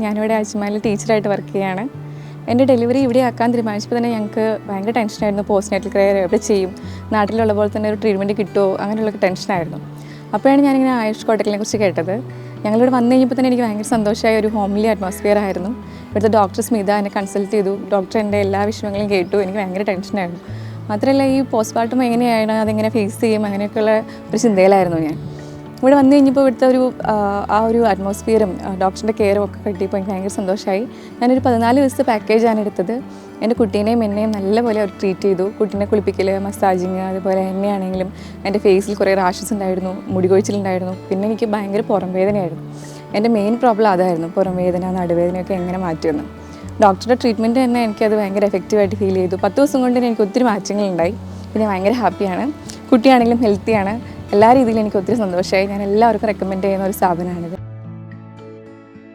ഞാനിവിടെ അജ്മാലിൽ ടീച്ചറായിട്ട് വർക്ക് ചെയ്യുകയാണ്. എൻ്റെ ഡെലിവറി ഇവിടെ ആക്കാൻ തീരുമാനിച്ചപ്പോൾ തന്നെ ഞങ്ങൾക്ക് ഭയങ്കര ടെൻഷനായിരുന്നു. പോസ്റ്റ് നാറ്റൽ കെയർ എവിടെ ചെയ്യും, നാട്ടിലുള്ള പോലെ തന്നെ ഒരു ട്രീറ്റ്മെൻറ്റ് കിട്ടുമോ, അങ്ങനെയുള്ള ടെൻഷനായിരുന്നു. അപ്പോഴാണ് ഞാനിങ്ങനെ ആയുഷ് കോട്ടക്കലിനെ കുറിച്ച് കേട്ടത്. ഞങ്ങളിവിടെ വന്നു കഴിഞ്ഞപ്പോൾ തന്നെ എനിക്ക് ഭയങ്കര സന്തോഷമായ ഒരു ഹോംലി അറ്റ്മോസ്ഫിയർ ആയിരുന്നു. ഇവിടുത്തെ ഡോക്ടർ സ്മിത എന്നെ കൺസൾട്ട് ചെയ്തു. ഡോക്ടർ എൻ്റെ എല്ലാ വിഷയങ്ങളും കേട്ടു. എനിക്ക് ഭയങ്കര ടെൻഷനായിരുന്നു. മാത്രമല്ല ഈ പോസ്റ്റ്മോർട്ടം എങ്ങനെയാണ്, അതെങ്ങനെ ഫേസ് ചെയ്യും, അങ്ങനെയൊക്കെയുള്ള ഒരു ചിന്തയിലായിരുന്നു ഞാൻ. ഇവിടെ വന്നു കഴിഞ്ഞപ്പോൾ ഇവിടുത്തെ ഒരു അറ്റ്മോസ്ഫിയറും ഡോക്ടറിൻ്റെ കെയറും ഒക്കെ കിട്ടിയപ്പോൾ എനിക്ക് ഭയങ്കര സന്തോഷമായി. ഞാനൊരു 14 ദിവസത്തെ പാക്കേജാണ് എടുത്തത്. എൻ്റെ കുട്ടീനെയും എന്നെയും നല്ലപോലെ അവർ ട്രീറ്റ് ചെയ്തു. കുട്ടീനെ കുളിപ്പിക്കൽ, മസാജിങ്, അതുപോലെ എന്നെയാണെങ്കിലും എൻ്റെ ഫേസിൽ കുറേ റാഷസ് ഉണ്ടായിരുന്നു, മുടി കൊഴിച്ചിലുണ്ടായിരുന്നു. പിന്നെ എനിക്ക് ഭയങ്കര പുറം വേദനയായിരുന്നു. എൻ്റെ മെയിൻ പ്രോബ്ലം അതായിരുന്നു, പുറം വേദന, നടുവേദനയൊക്കെ എങ്ങനെ മാറ്റുമെന്ന്. ഡോക്ടറുടെ ട്രീറ്റ്മെൻറ്റ് തന്നെ എനിക്കത് ഭയങ്കര എഫക്റ്റീവായിട്ട് ഫീൽ ചെയ്തു. 10 ദിവസം കൊണ്ട് തന്നെ എനിക്ക് ഒത്തിരി മാറ്റങ്ങളുണ്ടായി. പിന്നെ ഭയങ്കര ഹാപ്പിയാണ്. കുട്ടിയാണെങ്കിലും ഹെൽത്തിയാണ്. എല്ലാ രീതിയിലും എനിക്ക് ഒത്തിരി സന്തോഷമായി. ഞാൻ എല്ലാവർക്കും റെക്കമെൻഡ് ചെയ്യുന്ന ഒരു സ്ഥാപനമാണിത്.